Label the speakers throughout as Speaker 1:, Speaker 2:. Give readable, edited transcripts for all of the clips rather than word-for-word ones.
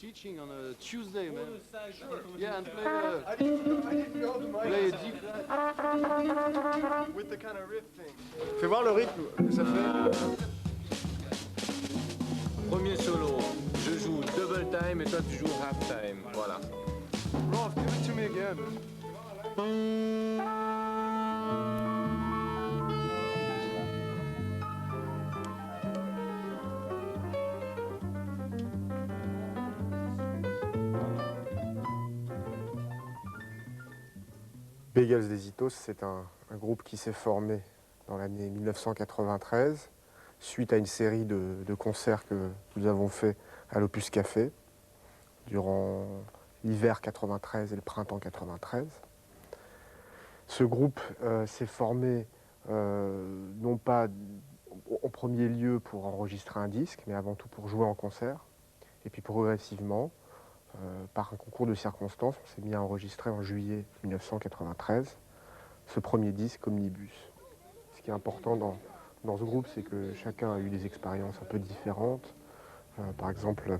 Speaker 1: teaching on a Tuesday, man.
Speaker 2: Sure.
Speaker 1: Yeah, and play
Speaker 2: I didn't know the mic.
Speaker 1: play a deep.
Speaker 2: With the kind of riff thing. Fais voir le rythme que ça fait.
Speaker 3: Premier solo, je joue double time et toi tu joues half time. Voilà.
Speaker 2: Rolf, give it to me again.
Speaker 4: Bagels des Itos, c'est un groupe qui s'est formé dans l'année 1993 suite à une série de concerts que nous avons fait à l'Opus Café durant l'hiver 93 et le printemps 93. Ce groupe s'est formé non pas en premier lieu pour enregistrer un disque, mais avant tout pour jouer en concert. Et puis progressivement, par un concours de circonstances, on s'est mis à enregistrer en juillet 1993 ce premier disque Omnibus. Ce qui est important dans ce groupe, c'est que chacun a eu des expériences un peu différentes. Par exemple,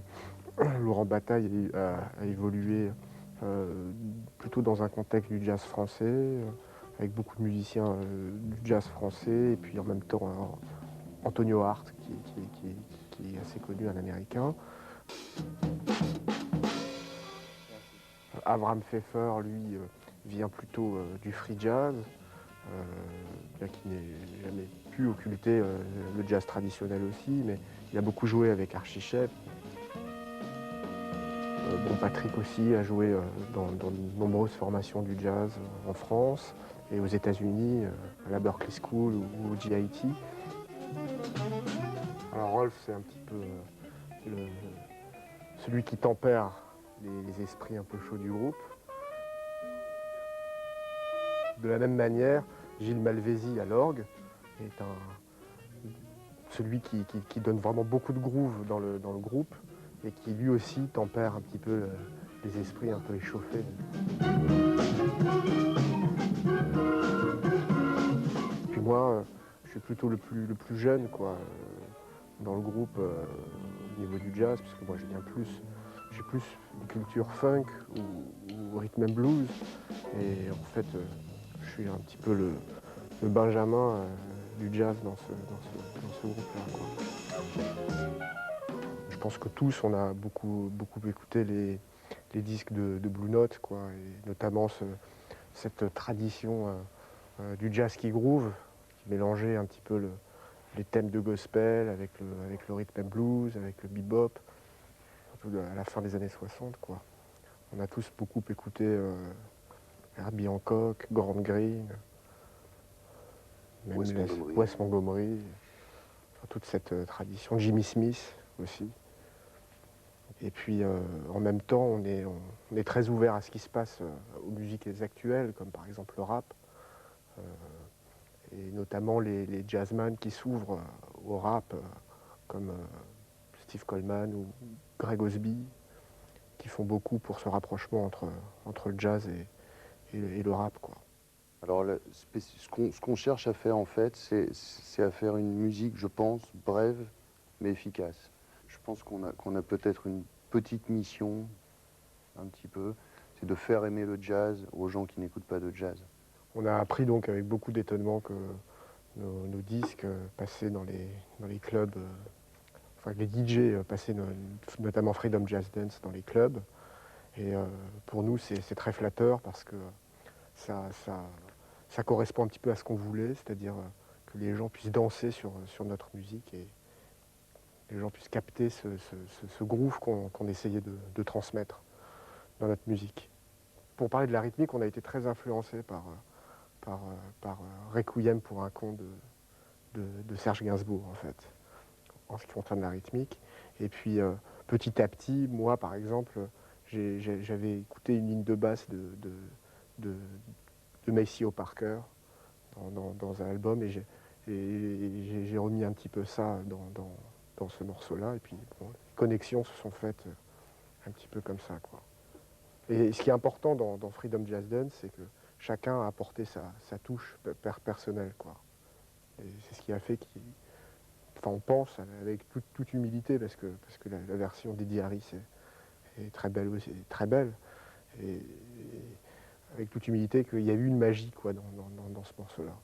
Speaker 4: Laurent Bataille a évolué plutôt dans un contexte du jazz français, avec beaucoup de musiciens du jazz français, et puis en même temps Antonio Hart, qui est assez connu, un Américain. Abraham Pfeffer, lui, vient plutôt du free jazz, bien qu'il n'ait jamais pu occulter le jazz traditionnel aussi, mais il a beaucoup joué avec Archie Shepp. Patrick aussi a joué dans de nombreuses formations du jazz en France et aux États-Unis, à la Berklee School ou au GIT. Alors Rolf, c'est un petit peu celui qui tempère les esprits un peu chauds du groupe. De la même manière, Gilles Malvézy à l'orgue est celui qui donne vraiment beaucoup de groove dans le groupe et qui lui aussi tempère un petit peu les esprits un peu échauffés. Puis moi, je suis plutôt le plus jeune quoi, dans le groupe au niveau du jazz, parce que moi j'ai plus une culture funk ou rhythm and blues. Et en fait, je suis un petit peu le Benjamin du jazz dans ce groupe-là, quoi. Je pense que tous, on a beaucoup écouté les disques de Blue Note, quoi, et notamment cette tradition du jazz qui groove, qui mélangeait un petit peu les thèmes de gospel avec le rhythm and blues, avec le bebop, surtout à la fin des années 60, quoi. On a tous beaucoup écouté Herbie Hancock, Grant Green, même Wes Montgomery, enfin, toute cette tradition, Jimmy Smith aussi. Et puis en même temps, on est très ouvert à ce qui se passe aux musiques actuelles, comme par exemple le rap, et notamment les jazzman qui s'ouvrent au rap, comme Steve Coleman ou Greg Osby, qui font beaucoup pour ce rapprochement entre le jazz et le rap, quoi.
Speaker 5: Alors, ce qu'on cherche à faire, en fait, c'est à faire une musique, je pense, brève, mais efficace. Je pense qu'on a peut-être une petite mission, un petit peu, c'est de faire aimer le jazz aux gens qui n'écoutent pas de jazz.
Speaker 4: On a appris donc avec beaucoup d'étonnement que nos disques passaient dans les clubs, enfin les DJ passaient notamment Freedom Jazz Dance dans les clubs. Et pour nous, c'est très flatteur parce que ça correspond un petit peu à ce qu'on voulait, c'est-à-dire que les gens puissent danser sur notre musique et les gens puissent capter ce groove qu'on essayait de transmettre dans notre musique. Pour parler de la rythmique, on a été très influencé par Requiem pour un con de Serge Gainsbourg, en fait, en ce qui concerne la rythmique. Et puis, petit à petit, moi, par exemple, j'avais écouté une ligne de basse de Maceo Parker dans un album, et j'ai remis un petit peu ça dans ce morceau-là, et puis bon, les connexions se sont faites un petit peu comme ça, quoi. Et ce qui est important dans Freedom Jazz Dance, c'est que chacun a apporté sa touche personnelle, quoi. Et c'est ce qui a fait on pense avec toute humilité, parce que la version d'Eddie Harris est très belle aussi, très belle. Et avec toute humilité qu'il y a eu une magie quoi, dans ce morceau-là.